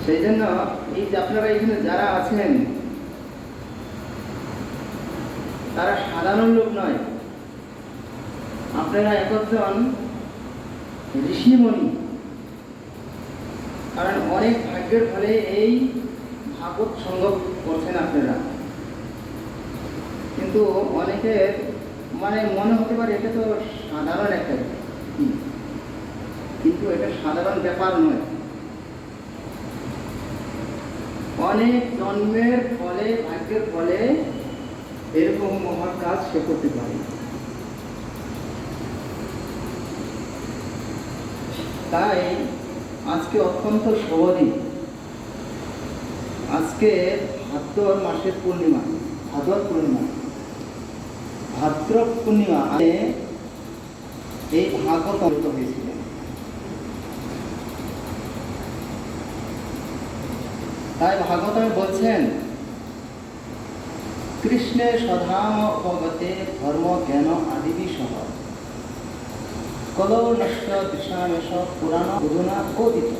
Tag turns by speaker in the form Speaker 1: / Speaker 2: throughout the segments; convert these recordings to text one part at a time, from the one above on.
Speaker 1: সেই জন্য এই যে আপনারা এখানে যারা আছেন তারা সাধারণ লোক নয়, আপনারা একজন ঋষিমণি। কারণ অনেক ভাগ্যের ফলে এই ভাগবত সঙ্গ করছেন আপনারা। কিন্তু অনেকের মনে হতে পারে এটা তো সাধারণ একটা, কিন্তু এটা সাধারণ ব্যাপার নয়। অনেক জন্মের ফলে, ভাগ্যের ফলে এরকম মহৎ কাজ সে করতে পারে। তাই আজকে অত্যন্ত শুভ দিন। আজকে ভাদ্র মাসের পূর্ণিমা, ভাদ্র পূর্ণিমা, ভাদ্র পূর্ণিমা এই ভাগবত অমৃত হয়েছিল। তাই ভাগবত বলছেন, কৃষ্ণে সধাম ভগতে ধর্ম জ্ঞান আদিবি সহ কলৌ নষ্ট দৃশামেশ পুরাণ অধুনা অতীত।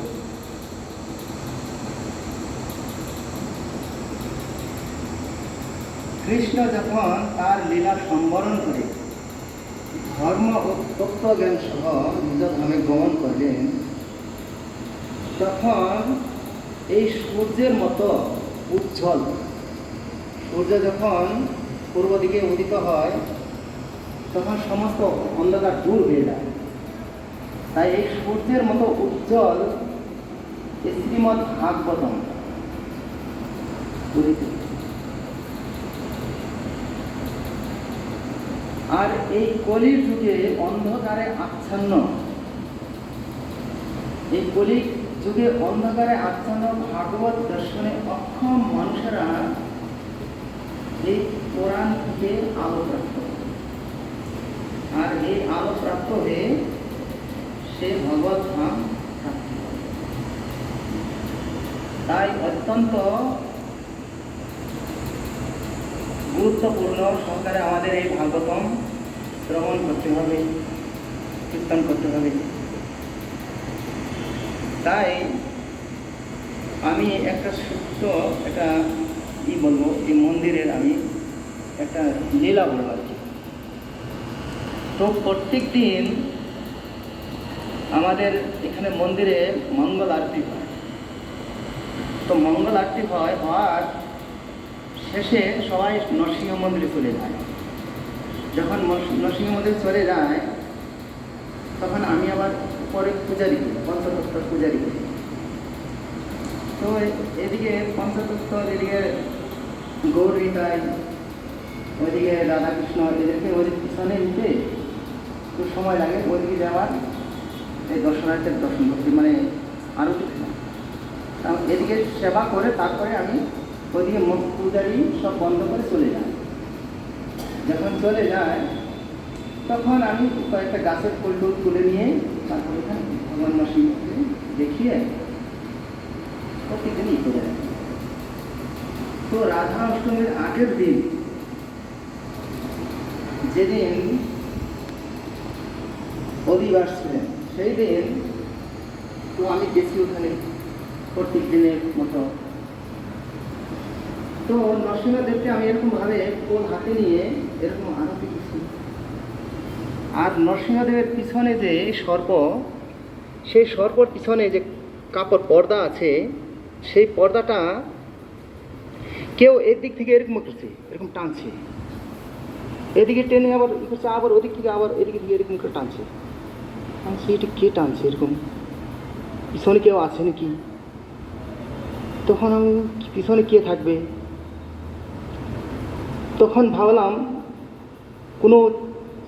Speaker 1: কৃষ্ণ যখন তার লীলা সম্বরণ করে ধর্ম ও তত্ত্বজ্ঞান সহ নিজ ধামে গমন করলেন, তখন এই সূর্যের মতো উজ্জ্বল, সূর্য যখন পূর্ব দিকে উদিত হয় তখন সমস্ত অন্ধকার দূর হয়ে যায়। তাই এই সূর্যের মতো উজ্জ্বল শ্রীমদ্ ভাগবতম উদিত। আর এই কলির যুগে অন্ধকারে আচ্ছন্ন, এই কলির যুগে অন্ধকারে আচ্ছন্ন ভাগবত দর্শনে অক্ষম মানুষেরা এই কোরআন থেকে আলো প্রাপ্ত, আর এই আলো প্রাপ্ত হয়ে সে ভগবত ধাম প্রাপ্ত। তাই অত্যন্ত গুরুত্বপূর্ণ সহকারে আমাদের এই ভাগবতম শ্রবণ করতে হবে, কীর্তন করতে হবে। তাই আমি একটা ছোট্ট একটা বলবো, এই মন্দিরের আমি একটা লীলা বলবো আর কি। তো প্রত্যেক দিন আমাদের এখানে মন্দিরে মঙ্গল আরতি হয়। তো মঙ্গল আরতি হওয়ার শেষে সবাই নরসিংহ মন্দিরে চলে যায়। যখন নরসিংহ মন্দিরে চলে যায় তখন আমি আবার পরে পূজারি করি, পঞ্চতত্ত্ব পূজারি করি। তো এদিকে পঞ্চতত্ত্ব, এদিকে গৌর নিতাই, ওইদিকে রাধাকৃষ্ণ, এদেরকে ওই পিছনে নিতে একটু সময় লাগে। ওইদিকে যাওয়ার এই দর্শনার্থীর দর্শন করতে আরতি না, এদিকে সেবা করে তারপরে আমি ওইদিকে মুখ পূজারি সব বন্ধ করে চলে যাই। যখন চলে যায় তখন আমি কয়েকটা গাছের ফুল টুল তুলে নিয়ে তারপরে ভগবান নরসিংহকে দেখিয়ে প্রতিদিনই করে যাই। তো রাধা অষ্টমীর আগের দিন, যেদিন অধিবাস ছিলেন, সেই দিন তো আমি গেছি ওখানে প্রত্যেক দিনের মতো। তো নরসিংহদেবকে আমি এরকমভাবে কোল হাতে নিয়ে এরকম আরতি করছি। আর নরসিংহদেবের পিছনে যে সর্প, সেই সর্পর পিছনে যে কাপড় পর্দা আছে, সেই পর্দাটা কেউ এর দিক থেকে এরকম করছে, এরকম টানছে, এদিকে টেনে আবার করছে, আবার ওদিক থেকে আবার এদিকে থেকে এরকম করে টানছে। এটা কে টানছে এরকম? পিছনে কেউ আছে নাকি? তখন আমি পিছনে কে থাকবে? তখন ভাবলাম কোনো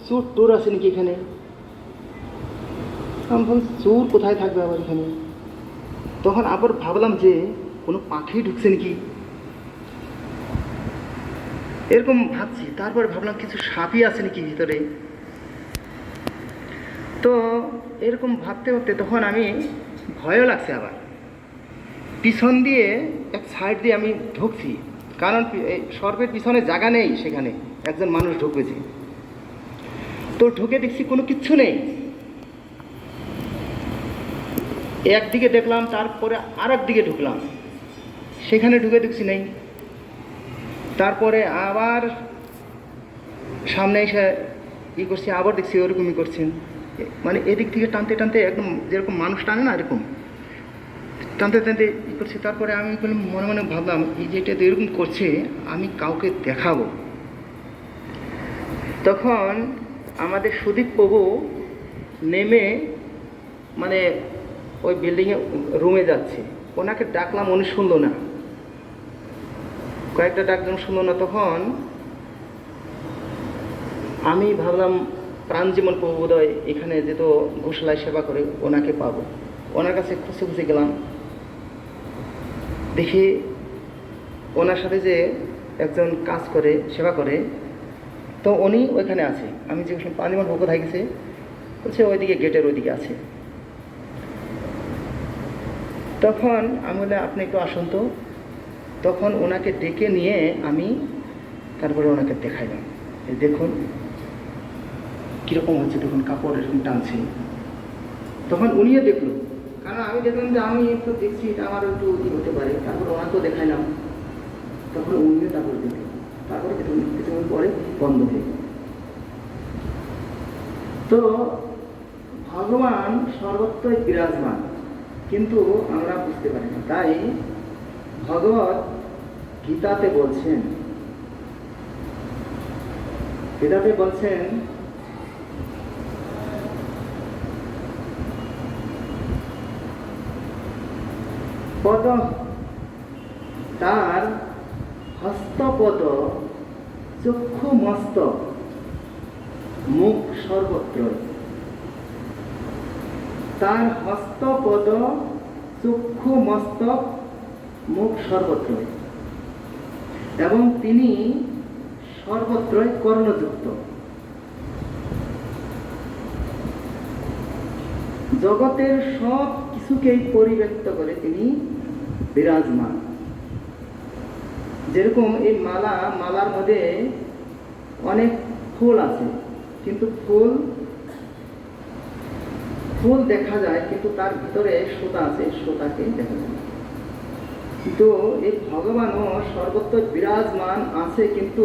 Speaker 1: চোর টোর আছে নাকি এখানে। আমি ভাবলাম চোর কোথায় থাকবে আবার এখানে। তখন আবার ভাবলাম যে কোনো পাখি ঢুকছে নাকি, এরকম ভাবছি। তারপরে ভাবলাম কিছু সাপই আছে নাকি ভিতরে। তো এরকম ভাবতে ভাবতে তখন আমি ভয়ও লাগছে। আবার পিছন দিয়ে এক সাইড দিয়ে আমি ঢুকছি, কারণ এই সর্পের পিছনে জায়গা নেই, সেখানে একজন মানুষ ঢুকেছে। তো ঢুকে দেখছি কোনো কিচ্ছু নেই। একদিকে দেখলাম, তারপরে আর একদিকে ঢুকলাম, সেখানে ঢুকে দেখছি নেই। তারপরে আবার সামনে এসে করছি, আবার দেখছি ওরকমই করছেন। মানে এদিক থেকে টানতে টানতে একদম যেরকম মানুষ টানে না, এরকম টানতে টানতে করছি। তারপরে আমি মনে মনে ভাবলাম, এই যে এটা এরকম করছে, আমি কাউকে দেখাবো। তখন আমাদের সুদীপ প্রভু নেমে মানে ওই বিল্ডিংয়ে রুমে যাচ্ছে, ওনাকে ডাকলাম, উনি শুনলো না, কয়েকটা ডাকলাম, শুনলো না। তখন আমি ভাবলাম প্রাণজীবন প্রভু বোধহয় এখানে যেহেতু গোশালায় সেবা করে, ওনাকে পাবো। ওনার কাছে খুঁজে খুঁজে গেলাম, দেখি ওনার সাথে যে একজন কাজ করে, সেবা করে, তো উনি ওইখানে আছে। আমি যে প্রাণজীবন প্রভু কোথায় গেছে, বলছে ওইদিকে গেটের ওইদিকে আছে। তখন আমি বললাম আপনি একটু আসুন তো। তখন ওনাকে ডেকে নিয়ে আমি তারপরে ওনাকে দেখাইলাম, দেখুন কীরকম হচ্ছে, দেখুন কাপড় এরকম টানছে। তখন উনিও দেখলো, কারণ আমি দেখলাম যে আমি একটু দেখছি, এটা আমার একটু ই হতে পারে। তারপর ওনাকেও দেখাইলাম, তখন উনিও তারপরে দেখলো। তারপরে কিছুক্ষণ পরে বন্ধ হয়ে গেল। তো ভগবান সর্বত্রই বিরাজমান, কিন্তু আমরা বুঝতে পারি না। তাই ভগবত গীতাতে বলছেন, পদ তার হস্তপদ চক্ষু মস্তক মুখ সর্বত্র। তার হস্তপদ চক্ষু মস্তক মুখ সর্বত্র, এবং তিনি সর্বত্রই কর্ণযুক্ত। জগতের সব কিছুকেই পরিব্যাপ্ত করে তিনি বিরাজমান। যেরকম এই মালার মধ্যে অনেক ফুল আছে, কিন্তু ফুল দেখা যায়, কিন্তু তার ভিতরে সুতা আছে, সুতাকে দেখা যায় না। কিন্তু এই ভগবানও সর্বত্র বিরাজমান আছে, কিন্তু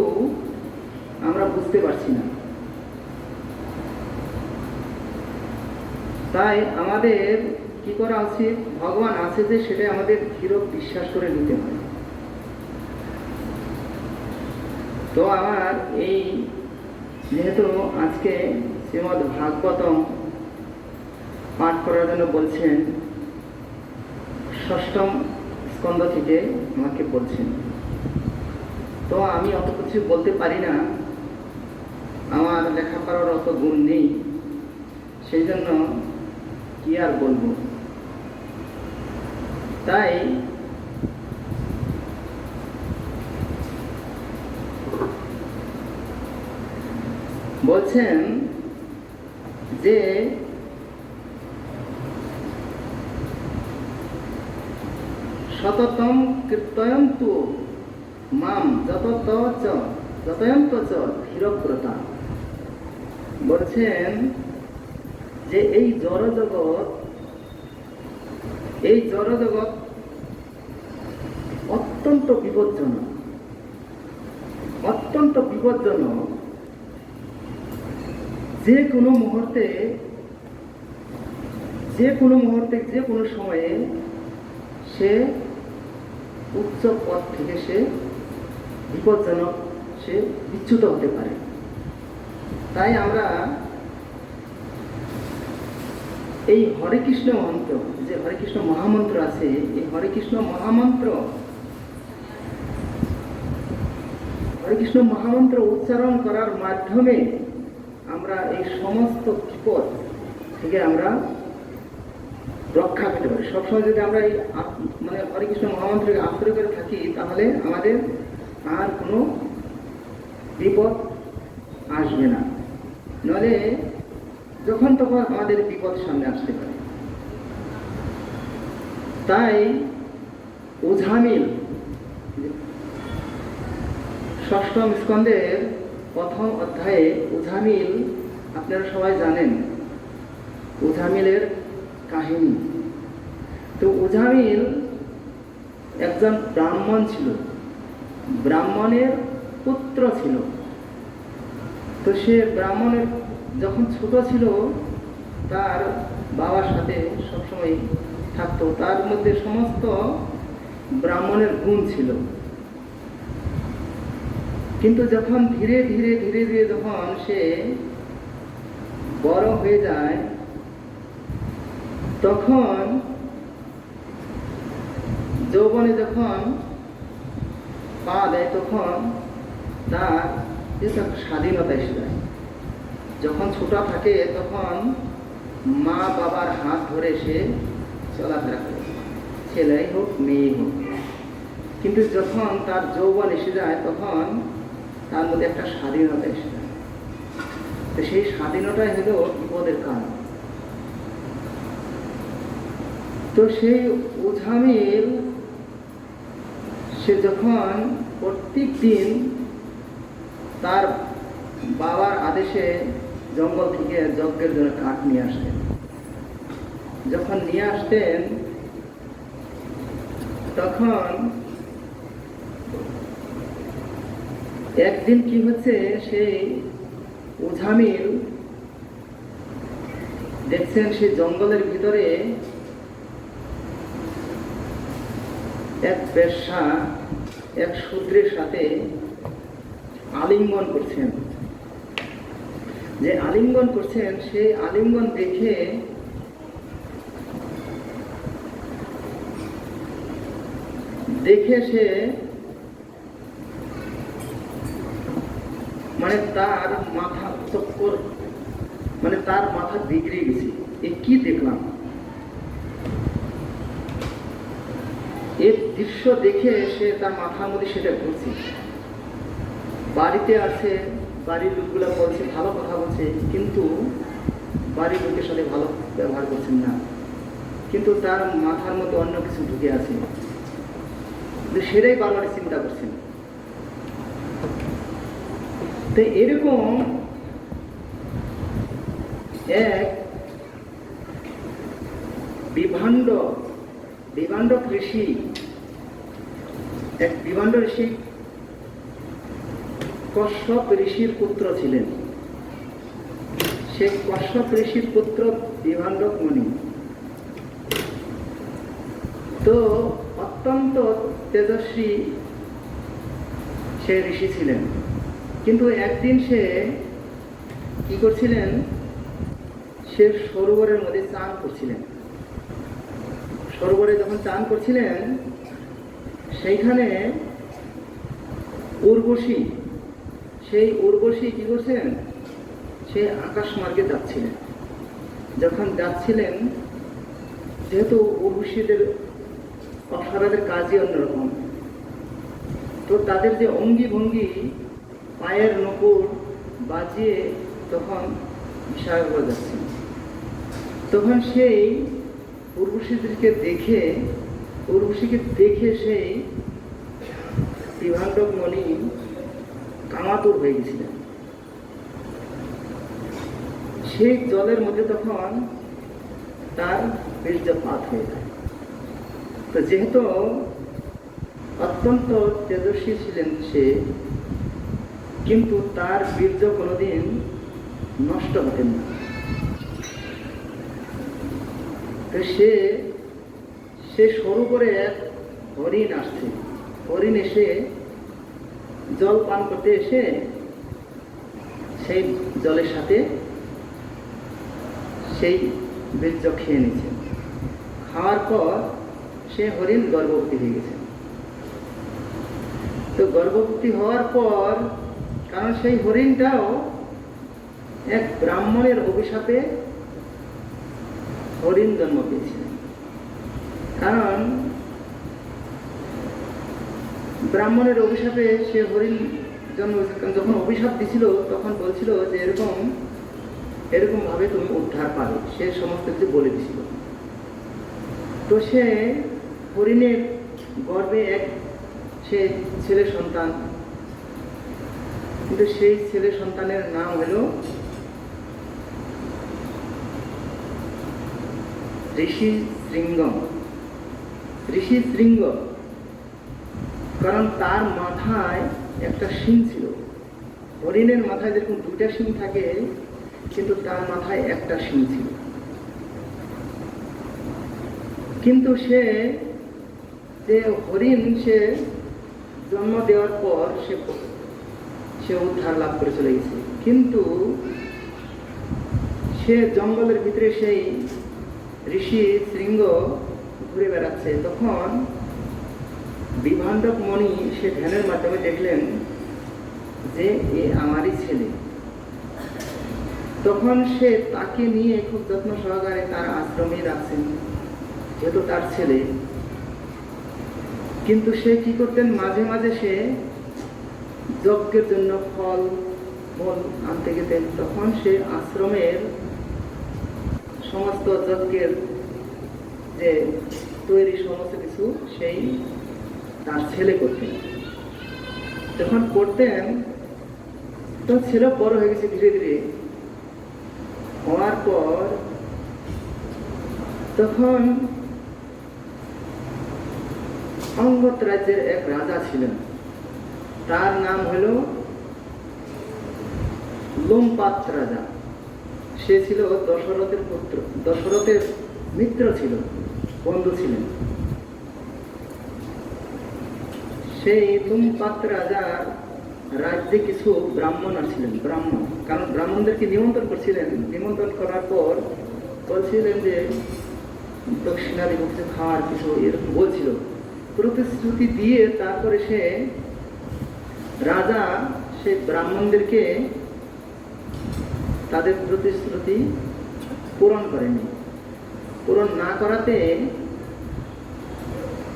Speaker 1: আমরা বুঝতে পারছি না। তাই আমাদের কি করা উচিত, ভগবান আছে যে সেটা আমাদের দৃঢ় বিশ্বাস করে নিতে হয়। তো আমার এই যেহেতু আজকে শ্রীমদ্ ভাগবতম পাঠ করার জন্য বলছেন, ষষ্ঠম স্কন্ধ থেকে আমাকে বলছেন, তো আমি অত কিছু বলতে পারি না, আমার লেখাপড়ার অত গুণ নেই, সেই জন্য কি আর বলবো। তাই বলছেন যে সততম কীর্তয়ন্তু মাম যতয়ন্ত চ ধীরব্রতা। বলছেন যে এই জড়জগৎ অত্যন্ত বিপজ্জনক, যে কোনো মুহূর্তে যে কোনো সময়ে সে উচ্চ পথ থেকে সে বিপজ্জনক, সে বিচ্যুত হতে পারে। তাই আমরা এই হরে কৃষ্ণ মন্ত্র, যে হরে কৃষ্ণ মহামন্ত্র আছে, এই হরে কৃষ্ণ মহামন্ত্র উচ্চারণ করার মাধ্যমে আমরা এই সমস্ত বিপদ থেকে আমরা রক্ষা পেতে পারি। সবসময় যদি আমরা এই হরে কৃষ্ণ মহামন্ত্রকে আশ্রয় করে থাকি, তাহলে আমাদের আর কোনো বিপদ আসবে না। নইলে যখন তখন আমাদের বিপদ সামনে আসতে পারে। তাই ওঝামিল, ষষ্ঠম স্কন্ধের প্রথম অধ্যায়ে ওঝামিল, আপনারা সবাই জানেন ওঝামিলের কাহিনী। তো উজামিল একজন ব্রাহ্মণ ছিল, ব্রাহ্মণের পুত্র ছিল। তো সে ব্রাহ্মণের যখন ছোট ছিল তার বাবার সাথে সবসময় থাকতো, তার মধ্যে সমস্ত ব্রাহ্মণের গুণ ছিল। কিন্তু যখন ধীরে ধীরে ধীরে ধীরে যখন সে বড় হয়ে যায়, তখন যৌবনে যখন পা দেয়, তখন তার একটা স্বাধীনতা এসে যায়। যখন ছোট থাকে তখন মা বাবার হাত ধরে সে চলাফেরা করে, ছেলেই হোক মেয়ে হোক। কিন্তু যখন তার যৌবন এসে যায় তখন তার মধ্যে একটা স্বাধীনতা এসে যায়। তো সেই স্বাধীনতাই হলো বিপদের কারণ। তো সেই উজামিল সে যখন প্রত্যেক দিন তার বাবার আদেশে জঙ্গল থেকে যজ্ঞের জন্য কাঠ নিয়ে আসতেন, যখন নিয়ে আসতেন তখন একদিন কি হচ্ছে, সেই উজামিল দেখছেন সেই জঙ্গলের ভিতরে এক বেশ্যা এক শূদ্রের সাথে আলিঙ্গন করছেন। যে আলিঙ্গন করছেন সেই আলিঙ্গন দেখে সে মানে তার মাথা চক্কর, মানে তার মাথা বিগড়ে গেছে, এ কি দেখলাম। এর দৃশ্য দেখে সে তার মাথার মধ্যে সেটা ঘুরছে। বাড়িতে আছে, বাড়ির লোকগুলো বলছে, ভালো কথা বলছে, কিন্তু বাড়ির লোকের সাথে ভালো ব্যবহার করছেন না, কিন্তু তার মাথার মধ্যে অন্য কিছু ঢুকে আছে, সেটাই বারবার চিন্তা করছেন। তো এরকম এক বিভাণ্ড ঋষি, এক বিভাণ্ড ঋষি কশ্যপ ঋষির পুত্র ছিলেন। সে কশ্যপ ঋষির পুত্র বিভাণ্ডক মুনি। তো অত্যন্ত তেজস্বী সে ঋষি ছিলেন। কিন্তু একদিন সে কি করছিলেন, সে সরোবরের মধ্যে চান করছিলেন। সরোবরে যখন চান করছিলেন, সেইখানে উর্বশী, সেই উর্বশী কি করছেন, সে আকাশ মার্গে যাচ্ছিলেন। যখন যাচ্ছিলেন, যেহেতু উর্বশীদের অপ্সরাদের কাজই অন্যরকম, তো তাদের যে অঙ্গি ভঙ্গি, পায়ের নকুর বাজিয়ে তখন বিষয় হয়ে যাচ্ছে, তখন সেই উর্বশীদেরকে দেখে, উর্বশীকে দেখে সেই বিভাণ্ডক মণি কামাতুর হয়ে গেছিলেন। সেই জলের মধ্যে তখন তার বীর্যপাত হয়ে যায়। তো যেহেতু অত্যন্ত তেজস্বী ছিলেন সে, কিন্তু তার বীর্য কোনোদিন নষ্ট হতেন না। তো সে সরোবরে এক হরিণ আসছে, হরিণ এসে জল পান করতে এসে সেই জলের সাথে সেই বীর্য খেয়ে নিয়েছে। খাওয়ার পর সে হরিণ গর্ভবতী হয়ে গেছে। তো গর্ভবতী হওয়ার পর, কারণ সেই হরিণটাও এক ব্রাহ্মণের অভিশাপে হরিণ জন্ম পেয়েছিলেন। কারণ ব্রাহ্মণের অভিশাপে সে হরিণ জন্ম, যখন অভিশাপ দিছিল তখন বলছিল যে এরকম ভাবে তুমি উদ্ধার পাবে, সে সমস্ত কিছু বলে দিছিল। তো সে হরিণের গর্ভে এক সে ছেলে সন্তান, কিন্তু সেই ছেলে সন্তানের নাম হলো ঋষি শৃঙ্গম। ঋষি শৃঙ্গ, কারণ তার মাথায় একটা শিং ছিল। হরিণের মাথায় যেরকম দুইটা শিং থাকে, কিন্তু তার মাথায় একটা শিং ছিল। কিন্তু সে যে হরিণ, সে জন্ম দেওয়ার পর সে উদ্ধার লাভ করে চলে গেছে। কিন্তু সে জঙ্গলের ভিতরে সেই ঋষি শৃঙ্গ ঘুরে বেড়াচ্ছে। তখন বিভাণ্ডক মণি সে ধ্যানের মাধ্যমে দেখলেন যে এ আমারই ছেলে। তখন সে তাকে নিয়ে খুব যত্ন সহকারে তার আশ্রমে রাখছেন, যেহেতু তার ছেলে। কিন্তু সে কি করতেন, মাঝে মাঝে সে যজ্ঞের জন্য ফল মূল আনতে গেতেন। তখন সে আশ্রমের সমস্ত যজ্ঞের যে তৈরি সমস্ত কিছু সেই তার ছেলে করতেন। যখন করতেন তো ছেলে বড় হয়ে গেছে ধীরে ধীরে। হওয়ার পর তখন অঙ্গদ রাজ্যের এক রাজা ছিলেন, তার নাম হলো লোমপাত রাজা। সে ছিল দশরথের পুত্র, দশরথের মিত্র ছিল, বন্ধু ছিলেন। সেই লোমপাত রাজার রাজ্যে কিছু ব্রাহ্মণ আসছিলেন, ব্রাহ্মণ, কারণ ব্রাহ্মণদেরকে নিমন্ত্রণ করছিলেন। নিমন্ত্রণ করার পর বলছিলেন যে দক্ষিণা দিব, কিছু খাওয়ার কিছু এরকম বলছিল, প্রতিশ্রুতি দিয়ে। তারপরে সে রাজা সেই ব্রাহ্মণদেরকে তাদের প্রতিশ্রুতি পূরণ করেনি। পূরণ না করাতে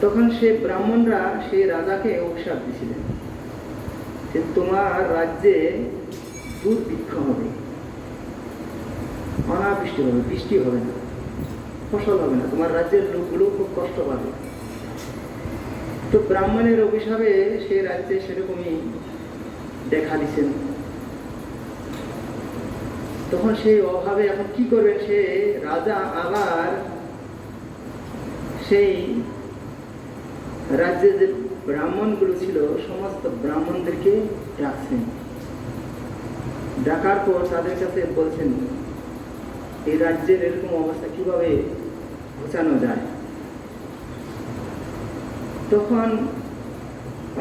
Speaker 1: তখন সে ব্রাহ্মণরা সেই রাজাকে অভিশাপ দিয়েছিলেন যে তোমার রাজ্যে দুর্ভিক্ষ হবে, অনাবৃষ্টি হবে, বৃষ্টি হবে না, ফসল হবে না, তোমার রাজ্যের লোকগুলো খুব কষ্ট পাবে। তো ব্রাহ্মণের অভিশাপে সে রাজ্যে সেরকমই দেখা দিচ্ছেন। তখন সেই অভাবে এখন কি করবেন, সে রাজা আবার সেই রাজ্যে যে ব্রাহ্মণগুলো ছিল সমস্ত ব্রাহ্মণদেরকে ডাকছেন। ডাকার পর তাদের কাছে বলছেন এই রাজ্যের এরকম অবস্থা কিভাবে ঘোচানো যায়। তখন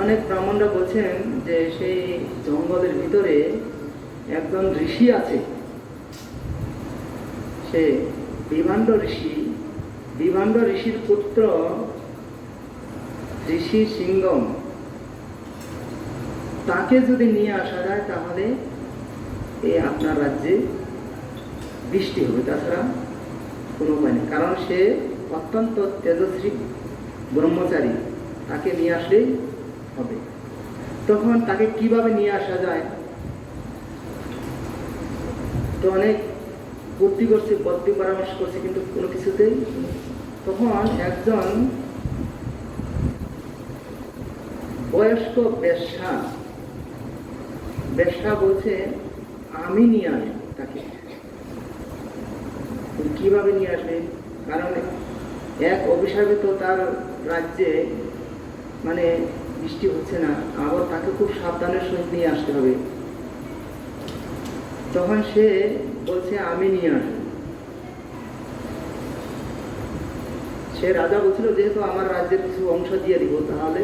Speaker 1: অনেক ব্রাহ্মণরা বলছেন যে সেই জঙ্গলের ভিতরে একজন ঋষি আছে, সে বিভাণ্ড ঋষি, বিভাণ্ড ঋষির পুত্র ঋষি সিংহম। তাকে যদি নিয়ে আসা যায় তাহলে এই আপনার রাজ্যে বৃষ্টি হবে, তাছাড়া কোনো উপায় নেই। কারণ সে অত্যন্ত তেজস্বী ব্রহ্মচারী, তাকে নিয়ে আসলেই হবে। তখন তাকে কিভাবে নিয়ে আসা যায়, তো অনেক বুদ্ধি করছে, বুদ্ধি পরামর্শ করছে, কিন্তু কোনো কিছুতেই। তখন একজন বয়স্ক বেশ্যা বলছে আমি নিয়ে আসবো তাকে। কিভাবে নিয়ে আসবে, কারণ এক অভিশাপে তো তার রাজ্যে মানে বৃষ্টি হচ্ছে না, আবার তাকে খুব সাবধানের সহিত নিয়ে আসতে হবে। তখন সে বলছে আমি নিয়ে আসবো। সে রাজা বলছিল যেহেতু আমার রাজ্যের কিছু অংশ দিয়ে দিব তাহলে।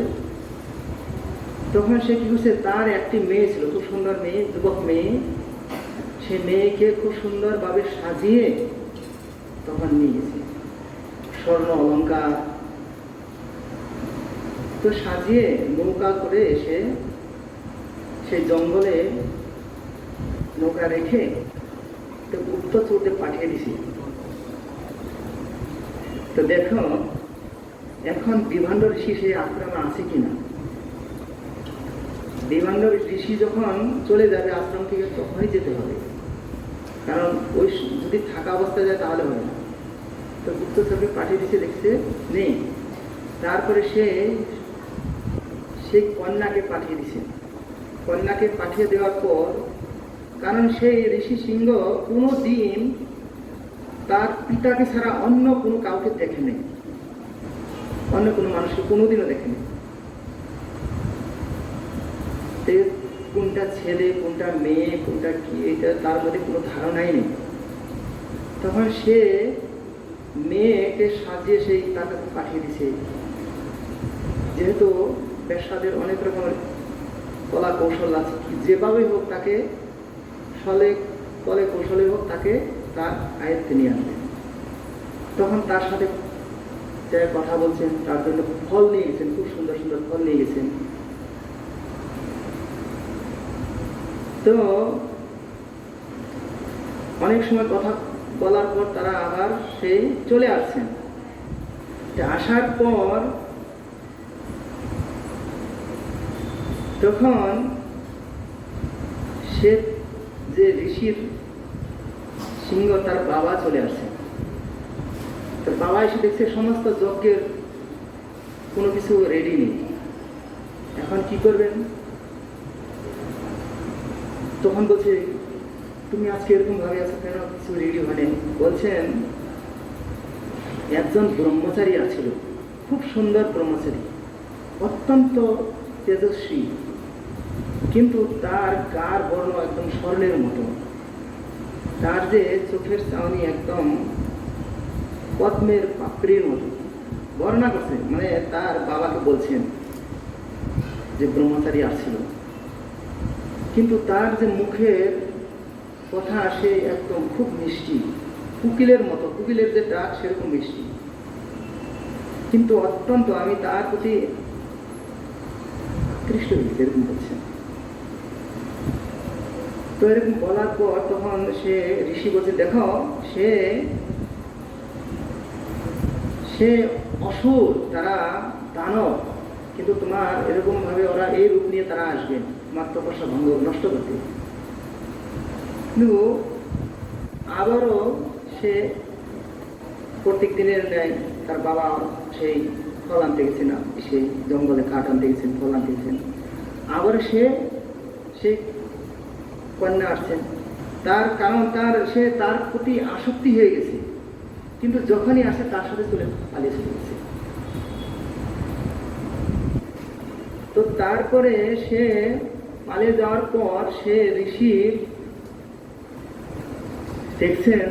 Speaker 1: তখন সে কি করছে, তার একটি মেয়ে ছিল, খুব সুন্দর মেয়ে, যুবক মেয়ে। সে মেয়েকে খুব সুন্দরভাবে সাজিয়ে তখন নিয়ে গেছে, স্বর্ণ অলঙ্কার তো সাজিয়ে নৌকা করে এসে সেই জঙ্গলে নৌকা রেখে তো গুপ্তচরকে পাঠিয়ে দিছি। তো দেখো এখন বিভাণ্ড ঋষি সেই আশ্রমে আছে কিনা। বিভাণ্ড ঋষি যখন চলে যাবে আশ্রম থেকে তখনই যেতে হবে, কারণ ওই যদি থাকা অবস্থায় যায় তাহলে হবে না। তো গুপ্তচরকে পাঠিয়ে দিছে, দেখছে নেই। তারপরে সে সেই কন্যাকে পাঠিয়ে দিছে। কন্যাকে পাঠিয়ে দেওয়ার পর, কারণ সেই ঋষি সিংহ কোনো দিন তার পিতাকে ছাড়া অন্য কোনো কাউকে দেখে নেই, অন্য কোনো মানুষকে কোনোদিনও দেখেনি। কোনটা ছেলে, কোনটা মেয়ে, কোনটা কি, এটা তার মধ্যে কোনো ধারণাই নেই। তখন সে মেয়েকে সাজিয়ে সেই তার কাছে পাঠিয়ে দিছে। যেহেতু বেশ্যাদের অনেক রকমের কলা কৌশল আছে, যেভাবে হোক তাকে কলে কৌশলে হোক তাকে তার আয়ত্তে নিয়ে আসবে। তখন তার সাথে কথা বলছেন, তার জন্য ফল নিয়ে গেছেন, খুব সুন্দর সুন্দর ফল নিয়ে গেছেন। তো অনেক সময় কথা বলার পর তারা আবার সেই চলে আসছেন। আসার পর তখন সে যে ঋষির সিংহ, তার বাবা চলে আসছে। তার বাবা এসে দেখছে সমস্ত যজ্ঞের কোনো কিছু রেডি নেই, এখন কি করবেন? তখন বলছে, তুমি আজকে এরকম ভাবে আছো কেন, কিছু রেডি হয়নি? বলছেন, একজন ব্রহ্মচারী আছিল, খুব সুন্দর ব্রহ্মচারী, অত্যন্ত তেজস্বী, কিন্তু তার গার বর্ণ একদম স্বর্ণের মতো, তার যে চোখের চাউনি একদম পদ্মের পাপড়ির মতো। বর্ণনা করছে, মানে তার বাবাকে বলছেন যে ব্রহ্মচারী আসছিল, কিন্তু তার যে মুখের কথা সে একদম খুব মিষ্টি, কুকিলের মতো, কুকিলের যে ডাক সেরকম মিষ্টি, কিন্তু অত্যন্ত আমি তার প্রতি আকৃষ্ট হয়েছি, এরকম বলছেন। তো এরকম বলার পর তখন সে ঋষি বলছে, দেখো সে অসুর, তারা দানব, কিন্তু তোমার এরকম ভাবে ওরা এই রূপ নিয়ে তারা আসবে তোমার তপস্যা ভঙ্গ নষ্ট করতে। কিন্তু আবারও সে প্রত্যেক দিনের ন্যায় তার বাবা সেই ফল আনতে গেছে, না সেই জঙ্গলে কাঠ আনতে গেছেন, ফল আনতে গেছেন, আবার সেই কন্যা আসছেন। তার কারণ তার প্রতি আসক্তি হয়ে গেছে, কিন্তু যখনই আসে তার সাথে পালিয়ে চলে গেছে। তো তারপরে সে পালিয়ে যাওয়ার পর সে ঋষির দেখছেন,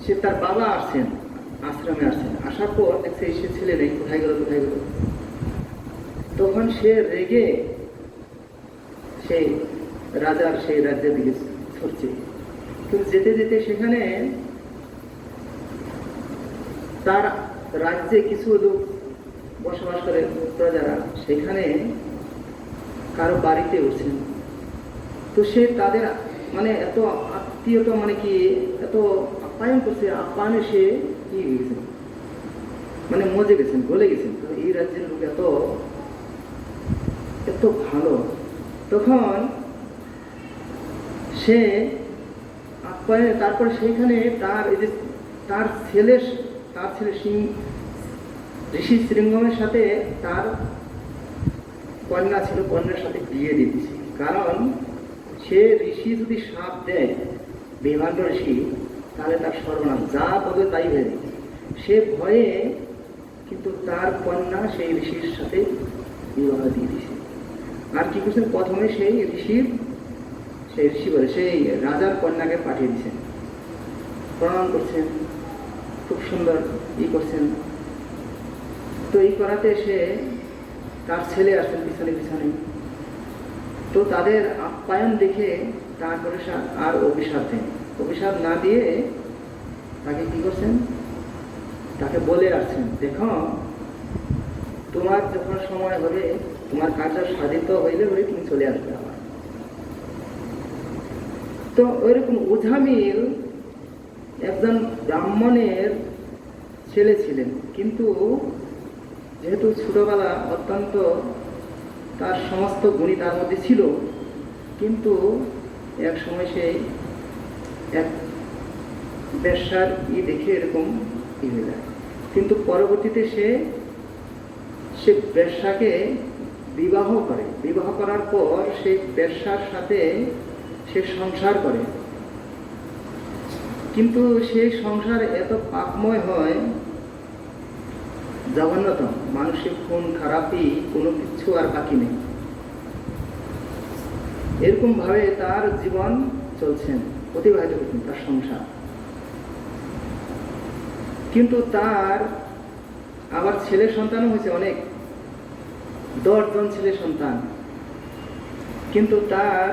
Speaker 1: সে তার বাবা আসছেন, আশ্রমে আসছেন, আসার পর দেখছে সে ছেলে নেই, কোথায় গেল। তখন সে রেগে সেই রাজার সেই রাজ্যের দিকে ছুটছে। কিন্তু যেতে যেতে সেখানে তার রাজ্যে কিছু লোক বসবাস করে, প্রজারা, সেখানে কারো বাড়িতে উঠছেন। তো সে তাদের মানে এত আত্মীয়তা, মানে কি এত আপ্যায়ন করছে, আপ্যায়নে সে কি হয়ে গেছেন, মানে মজে গেছেন, গলে গেছেন। এই রাজ্যের লোক এত ভালো। তখন সে আপ্যায়নে, তারপরে সেইখানে তার ছেলে ঋষি শৃঙ্গমের সাথে তার কন্যা ছিল, কন্যার সাথে বিয়ে দিয়ে দিয়েছে। কারণ সে ঋষি যদি শাপ দেয়, বিভাণ্ড ঋষি, তাহলে তার সর্বনাশ, যা বলে তাই হয়ে যাবে। সে ভয়ে কিন্তু তার কন্যা সেই ঋষির সাথে বিবাহ দিয়ে দিয়েছে। আর কি করছেন, প্রথমে সেই ঋষি বলে সেই রাজার কন্যাকে পাঠিয়ে দিয়েছেন, প্রণাম করছেন, খুব সুন্দর করছেন। তো এই করাতে সে তার ছেলে আসেন পিছনে পিছনে। তো তাদের আপ্যায়ন দেখে তারপরে আর অভিশাপ দেন, অভিশাপ না দিয়ে তাকে কি করছেন, তাকে বলে আসছেন, দেখো তোমার যখন সময় হবে, তোমার কার্য সাধিত হইলে তুমি চলে আসবে আবার। তো ওইরকম উজামিল একজন ব্রাহ্মণের ছেলে ছিলেন, কিন্তু যেহেতু ছোটবেলা অত্যন্ত তার সমস্ত গুণই তার মধ্যে ছিল, কিন্তু এক সময় সে এক বেশ্যার দেখে এরকম হয়ে যায়। কিন্তু পরবর্তীতে সে বেশ্যাকে বিবাহ করে, বিবাহ করার পর সেই বেশ্যার সাথে সে সংসার করে। কিন্তু সেই সংসার এত পাপময় হয় জঘন্যতম, মানসিক খুন খারাপি কোনো কিছু আর বাকি নেই। এরকম ভাবে তার জীবন চলছেন, অতিবাহিত করছেন তার সংসার। কিন্তু তার আবার ছেলে সন্তানও হয়েছে অনেক, 10 জন ছেলে সন্তান, কিন্তু তার